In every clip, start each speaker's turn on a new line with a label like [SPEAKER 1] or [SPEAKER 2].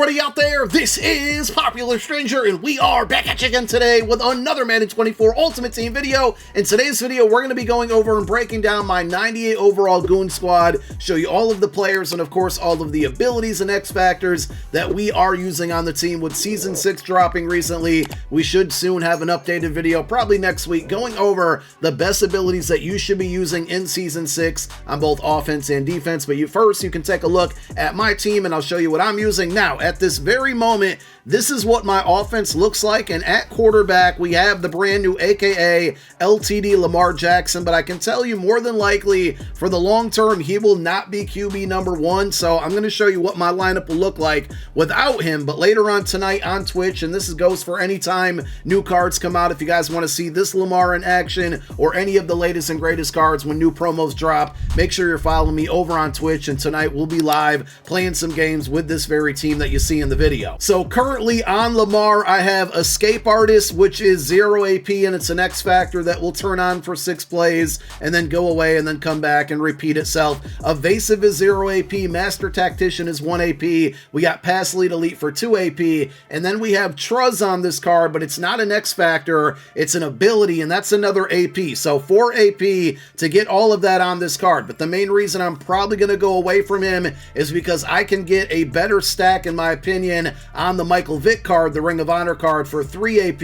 [SPEAKER 1] everybody out there, this is Popular Stranger, and we are back at you again today with another Madden 24 Ultimate Team video. In today's video, we're going to be going over and breaking down my 98 overall Goon squad, show you all of the players and of course all of the abilities and X Factors that we are using on the team. With Season 6 dropping recently, we should soon have an updated video, probably next week, going over the best abilities that you should be using in Season 6 on both offense and defense. But first, you can take a look at my team and I'll show you what I'm using. Now, at this very moment, this is what my offense looks like, and at quarterback, we have the brand new AKA LTD Lamar Jackson, but I can tell you more than likely, for the long term, he will not be QB number 1, so I'm going to show you what my lineup will look like without him. But later on tonight on Twitch, and this goes for any time new cards come out, if you guys want to see this Lamar in action, or any of the latest and greatest cards when new promos drop, make sure you're following me over on Twitch, and tonight we'll be live playing some games with this very team that you see in the video. So currently on Lamar, I have Escape Artist, which is 0 AP, and it's an X Factor that will turn on for 6 plays and then go away and then come back and repeat itself. Evasive is 0 AP, Master Tactician is 1 AP, we got Pass Lead Elite for 2 AP, and then we have Truz on this card, but it's not an X Factor, it's an ability, and that's another AP. So 4 AP to get all of that on this card. But the main reason I'm probably going to go away from him is because I can get a better stack, in my opinion, on the Michael Vick card, the Ring of Honor card, for 3 AP,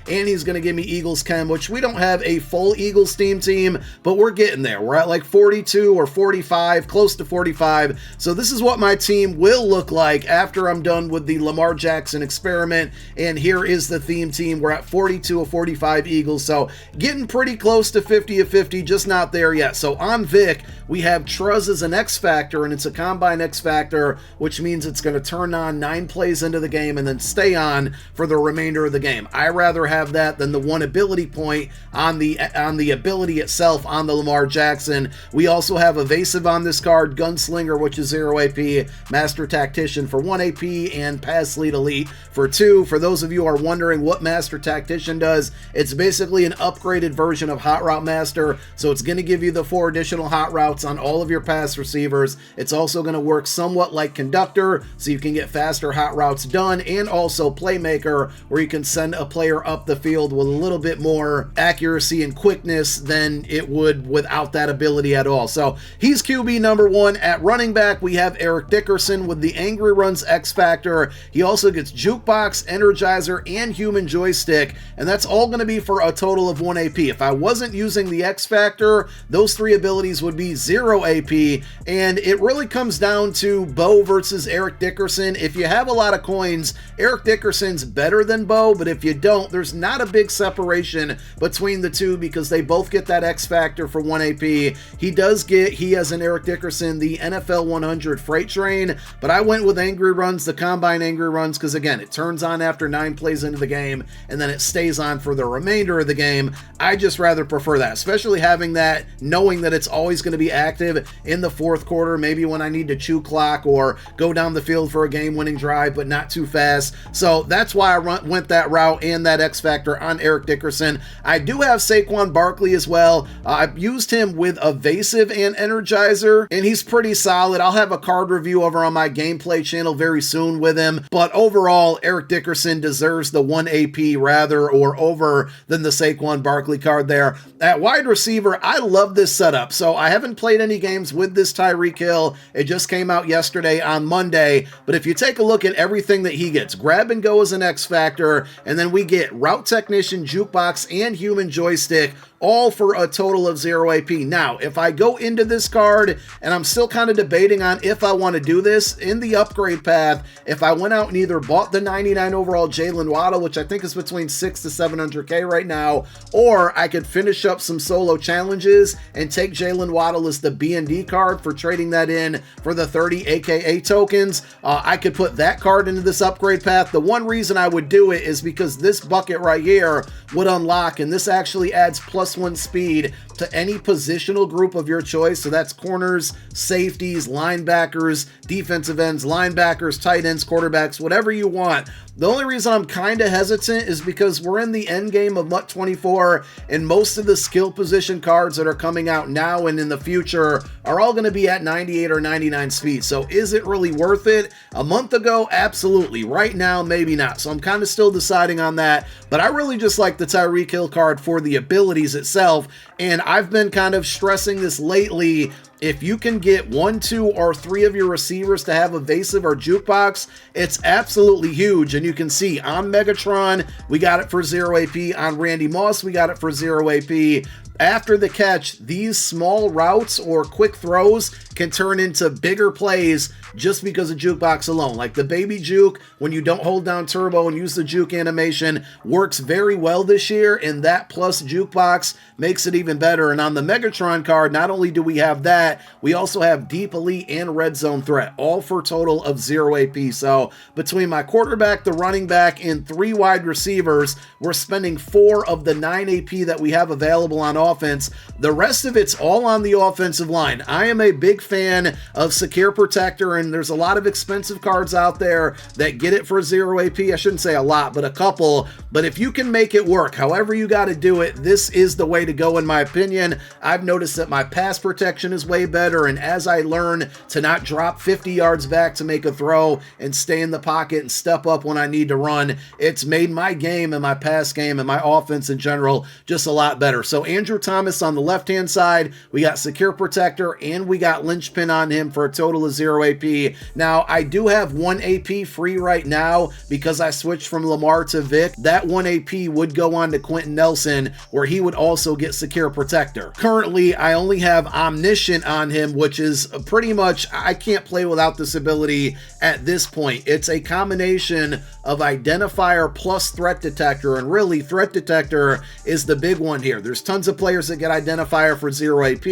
[SPEAKER 1] and he's going to give me Eagles Chem, which we don't have a full Eagles team, but we're getting there. We're at like 42 or 45, close to 45. So this is what my team will look like after I'm done with the Lamar Jackson experiment, and here is the theme team. We're at 42 of 45 Eagles, so getting pretty close to 50 of 50, just not there yet. So on Vic, we have Truz as an X Factor, and it's a Combine X Factor, which means it's going to turn on 9 plays into the game and then stay on for the remainder of the game. I rather have that than the 1 ability point on the ability itself on the Lamar Jackson. We also have Evasive on this card, Gunslinger, which is 0 AP, Master Tactician for 1 AP, and Pass Lead Elite for 2. For those of you who are wondering what Master Tactician does, it's basically an upgraded version of Hot Route Master, so it's going to give you the 4 additional hot routes on all of your pass receivers. It's also going to work somewhat like Conductor, so you can get faster hot routes done, and also Playmaker, where you can send a player up the field with a little bit more accuracy and quickness than it would without that ability at all. So he's QB number 1. At running back, we have Eric Dickerson with the Angry Runs X Factor. He also gets Jukebox, Energizer, and Human Joystick, and that's all going to be for a total of 1 AP. If I wasn't using the X Factor, those 3 abilities would be 0 AP, and it really comes down to Bo versus Eric Dickerson. If you have a lot of coins, Eric Dickerson's better than Bo, but if you don't, there's not a big separation between the two because they both get that X Factor for 1 AP. He has an Eric Dickerson, the NFL 100 Freight Train, but I went with Angry Runs, the Combine Angry Runs, because again, it turns on after 9 plays into the game, and then it stays on for the remainder of the game. I just rather prefer that, especially having that, knowing that it's always going to be active in the 4th quarter, maybe when I need to chew clock or go down the field for a game-winning drive, but not too fast. So that's why I went that route and that X Factor on Eric Dickerson. I do have Saquon Barkley as well. I've used him with Evasive and Energizer, and he's pretty solid. I'll have a card review over on my gameplay channel very soon with him, but overall, Eric Dickerson deserves the 1 AP rather, or over, than the Saquon Barkley card there. At wide receiver, I love this setup. So I haven't played any games with this Tyreek Hill. It just came out yesterday on Monday, but if you take a look at everything that he gets, Grab and Go as an X Factor, and then we get Route Technician, Jukebox, and Human Joystick, all for a total of 0 AP. Now, if I go into this card, and I'm still kind of debating on if I want to do this, in the upgrade path, if I went out and either bought the 99 overall Jalen Waddle, which I think is between 6 to 700K right now, or I could finish up some solo challenges and take Jalen Waddle as the B&D card for trading that in for the 30 AKA tokens. I could put that card into this upgrade path. The one reason I would do it is because this bucket right here would unlock, and this actually adds +1 speed to any positional group of your choice. So that's corners, safeties, linebackers, defensive ends, linebackers, tight ends, quarterbacks, whatever you want. The only reason I'm kind of hesitant is because we're in the end game of MUT 24, and most of the skill position cards that are coming out now and in the future are all going to be at 98 or 99 speed. So is it really worth it? A month ago, absolutely. Right now, maybe not. So I'm kind of still deciding on that, but I really just like the Tyreek Hill card for the abilities itself, and I've been kind of stressing this lately. If you can get 1, 2, or 3 of your receivers to have evasive or jukebox, it's absolutely huge. And you can see on Megatron, we got it for 0 AP. On Randy Moss, we got it for 0 AP. After the catch, these small routes or quick throws can turn into bigger plays just because of jukebox alone. Like the baby juke, when you don't hold down turbo and use the juke animation, works very well this year, and that plus jukebox makes it even better. And on the Megatron card, not only do we have that, we also have deep elite and red zone threat, all for a total of 0 AP. So between my quarterback, the running back, and 3 wide receivers, we're spending 4 of the 9 AP that we have available on offense. The rest of it's all on the offensive line. I am a big fan of Secure Protector, and there's a lot of expensive cards out there that get it for 0 AP. I shouldn't say a lot, but a couple. But if you can make it work, however you got to do it, this is the way to go in my opinion. I've noticed that my pass protection is way better, and as I learn to not drop 50 yards back to make a throw and stay in the pocket and step up when I need to run, it's made my game and my pass game and my offense in general just a lot better. So Andrew Thomas on the left-hand side, we got Secure Protector, and we got Linchpin on him for a total of 0 AP. Now, I do have 1 AP free right now because I switched from Lamar to Vic. That 1 AP would go on to Quentin Nelson, where he would also get Secure Protector. Currently, I only have Omniscient on him, which is pretty much, I can't play without this ability at this point. It's a combination of Identifier plus Threat Detector, and really, Threat Detector is the big one here. There's tons of players that get Identifier for 0 AP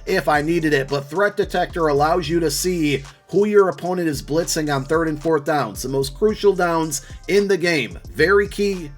[SPEAKER 1] if I needed it, but Threat Detector allows you to see who your opponent is blitzing on 3rd and 4th downs, the most crucial downs in the game. Very key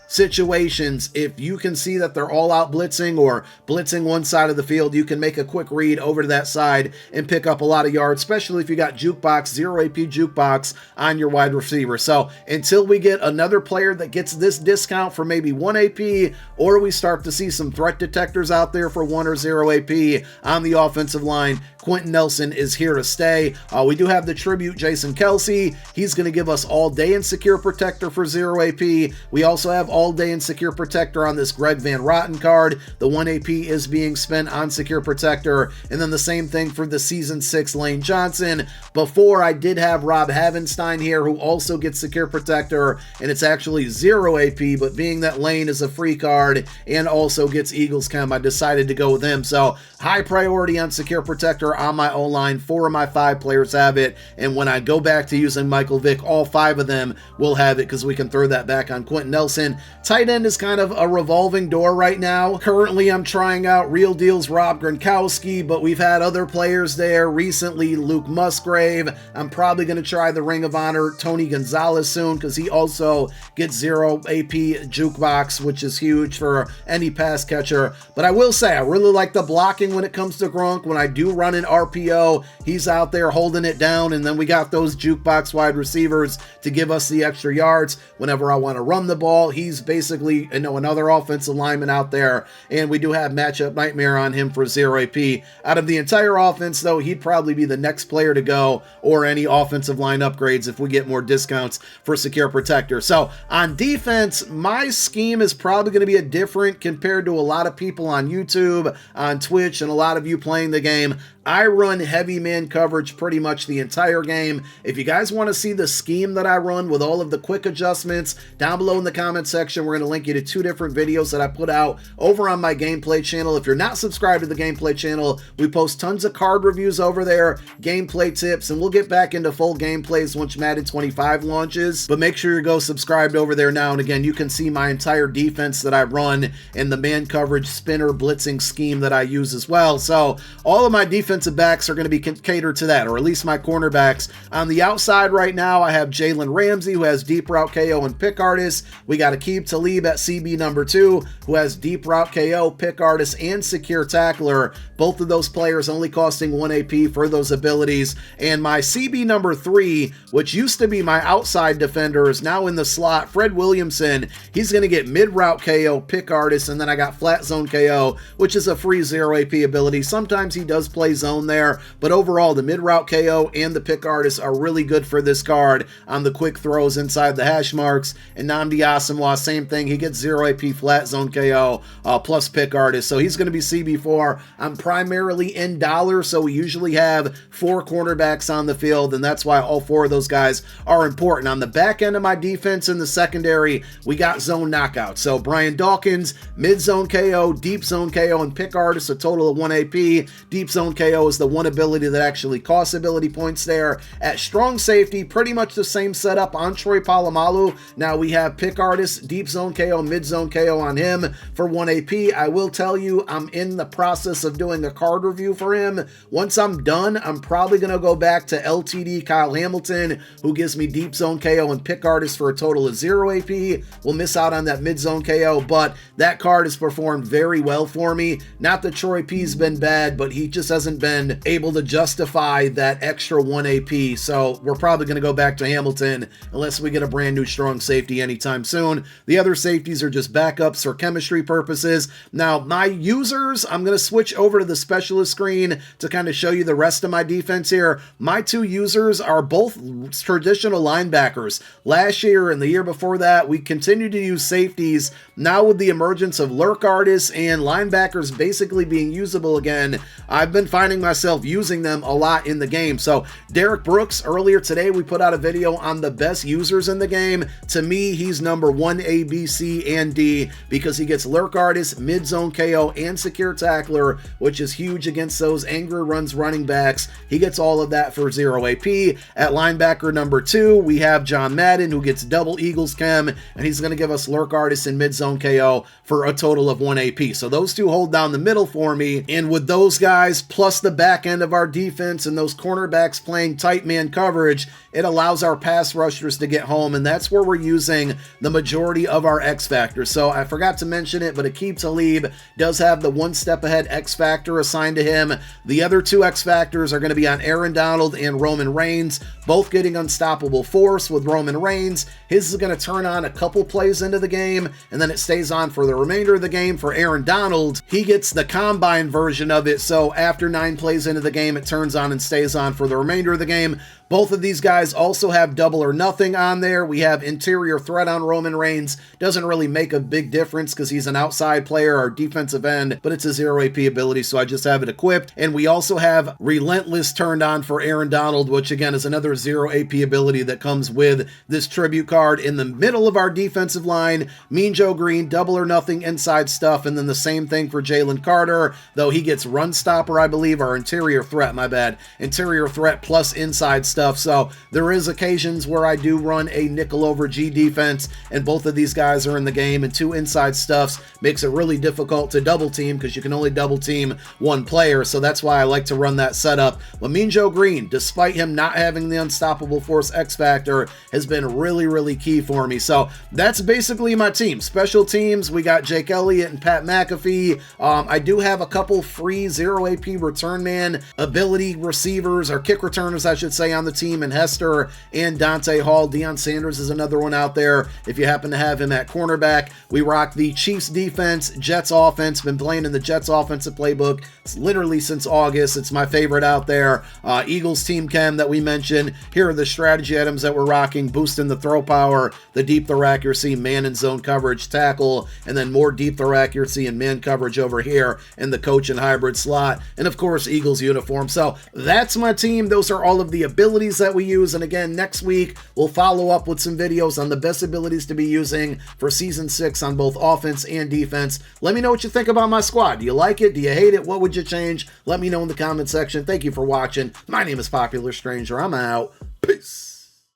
[SPEAKER 1] situations. If you can see that they're all out blitzing or blitzing one side of the field, you can make a quick read over to that side and pick up a lot of yards, especially if you got jukebox, 0 AP jukebox on your wide receiver. So until we get another player that gets this discount for maybe 1 AP, or we start to see some threat detectors out there for 1 or 0 AP on the offensive line, Quentin Nelson is here to stay. We do have the tribute Jason Kelsey. He's going to give us all day in Secure Protector for 0 AP. We also have all day in Secure Protector on this Greg Van Rotten card. The 1 AP is being spent on Secure Protector, and then the same thing for the Season 6 Lane Johnson. Before, I did have Rob Havenstein here, who also gets Secure Protector, and it's actually 0 AP, but being that Lane is a free card and also gets Eagles Chem, I decided to go with him. So high priority on Secure Protector on my O-line. 4 of my 5 players have it, and when I go back to using Michael Vick, all 5 of them will have it because we can throw that back on Quentin Nelson. Tight end is kind of a revolving door right now. Currently, I'm trying out Real Deal's Rob Gronkowski, but we've had other players there recently. Luke Musgrave. I'm probably going to try the Ring of Honor Tony Gonzalez soon because he also gets 0 AP jukebox, which is huge for any pass catcher. But I will say, I really like the blocking when it comes to Gronk. When I do run an RPO, he's out there holding it down, and then we got those jukebox wide receivers to give us the extra yards. Whenever I want to run the ball, he's basically, another offensive lineman out there, and we do have Matchup Nightmare on him for 0 AP. Out of the entire offense, though, he'd probably be the next player to go, or any offensive line upgrades if we get more discounts for Secure Protector. So on defense, my scheme is probably going to be a different compared to a lot of people on YouTube, on Twitch, and a lot of you playing the game. I run heavy man coverage pretty much the entire game. If you guys want to see the scheme that I run with all of the quick adjustments, down below in the comment section, we're going to link you to 2 different videos that I put out over on my gameplay channel. If you're not subscribed to the gameplay channel, we post tons of card reviews over there, gameplay tips, and we'll get back into full gameplays once Madden 25 launches. But make sure you go subscribed over there now. And again, you can see my entire defense that I run and the man coverage spinner blitzing scheme that I use as well. So all of my defense defensive backs are going to be catered to that, or at least my cornerbacks. On the outside right now, I have Jalen Ramsey, who has deep route KO and pick artist. We got Aqib Talib at CB number 2, who has deep route KO, pick artist, and secure tackler. Both of those players only costing 1 AP for those abilities. And my CB number 3, which used to be my outside defender, is now in the slot. Fred Williamson, he's going to get mid-route KO, pick artist, and then I got flat zone KO, which is a free 0 AP ability. Sometimes he does play zone there, but overall, the mid-route KO and the pick artist are really good for this card on the quick throws inside the hash marks. And Nnamdi Asomugha, same thing. He gets 0 AP flat zone KO plus pick artist. So he's going to be CB4. I'm primarily in dollars, so we usually have 4 cornerbacks on the field, and that's why all 4 of those guys are important. On the back end of my defense in the secondary, we got zone knockout. So Brian Dawkins, mid zone KO, deep zone KO, and pick artist, a total of 1 AP. Deep zone KO is the one ability that actually costs ability points there. At strong safety, pretty much the same setup on Troy Polamalu. Now we have pick artist, deep zone KO, mid zone KO on him for 1 AP. I will tell you, I'm in the process of doing a card review for him. Once I'm done, I'm probably going to go back to LTD Kyle Hamilton, who gives me deep zone KO and pick artist for a total of 0 AP. We'll miss out on that mid zone KO, but that card has performed very well for me. Not that Troy P's been bad, but he just hasn't been able to justify that extra 1 AP. So we're probably going to go back to Hamilton unless we get a brand new strong safety anytime soon. The other safeties are just backups for chemistry purposes. Now, my users, I'm going to switch over to the specialist screen to kind of show you the rest of my defense here. My 2 users are both traditional linebackers. Last year and the year before that, we continued to use safeties. Now with the emergence of lurk artists and linebackers basically being usable again, I've been finding myself using them a lot in the game. So Derek Brooks, earlier today, we put out a video on the best users in the game. To me, he's number 1 A, B, C, and D because he gets lurk artist, mid-zone KO, and secure tackler, which is huge against those angry runs running backs. He gets all of that for 0 AP. At linebacker number 2, we have John Madden, who gets double Eagles Chem, and he's going to give us lurk artist and mid-zone KO for a total of 1 AP. So those 2 hold down the middle for me, and with those guys, plus the back end of our defense and those cornerbacks playing tight man coverage, it allows our pass rushers to get home, and that's where we're using the majority of our X Factor. So I forgot to mention it, but Aqib Talib does have the 1 step ahead X Factor assigned to him. The other 2 X Factors are going to be on Aaron Donald and Roman Reigns, both getting unstoppable force. With Roman Reigns, his is going to turn on a couple plays into the game, and then it stays on for the remainder of the game. For Aaron Donald, he gets the combine version of it, so after 9 plays into the game, it turns on and stays on for the remainder of the game. Both of these guys also have double or nothing on there. We have interior threat on Roman Reigns. Doesn't really make a big difference because he's an outside player or defensive end, but it's a 0 AP ability, so I just have it equipped. And we also have relentless turned on for Aaron Donald, which again is another 0 AP ability that comes with this tribute card. In the middle of our defensive line, Mean Joe Green, double or nothing inside stuff, and then the same thing for Jalen Carter, though he gets run stopper, I believe, or interior threat, my bad. Interior threat plus inside stuff. So there is occasions where I do run a nickel over G defense, and both of these guys are in the game, and 2 inside stuffs makes it really difficult to double team because you can only double team 1 player. So that's why I like to run that setup. But Mean Joe Green, despite him not having the unstoppable force X Factor, has been really, really key for me. So that's basically my team. Special teams, we got Jake Elliott and Pat McAfee. I do have a couple free 0 AP return man ability receivers, or kick returners, I should say, on the team, and Hester and Dante Hall. Deion Sanders is another one out there if you happen to have him at cornerback. We rock the Chiefs defense, Jets offense. Been playing in the Jets offensive playbook literally since August. It's my favorite out there. Eagles team chem that we mentioned. Here are the strategy items that we're rocking: boosting the throw power, the deep throw accuracy, man and zone coverage, tackle, and then more deep throw accuracy and man coverage over here in the coach and hybrid slot, and of course Eagles uniform. So that's my team. Those are all of the abilities that we use, and again, next week we'll follow up with some videos on the best abilities to be using for season 6 on both offense and defense. Let me know what you think about my squad. Do you like it? Do you hate it? What would you change? Let me know in the comment section. Thank you for watching. My name is Popular Stranger. I'm out. Peace.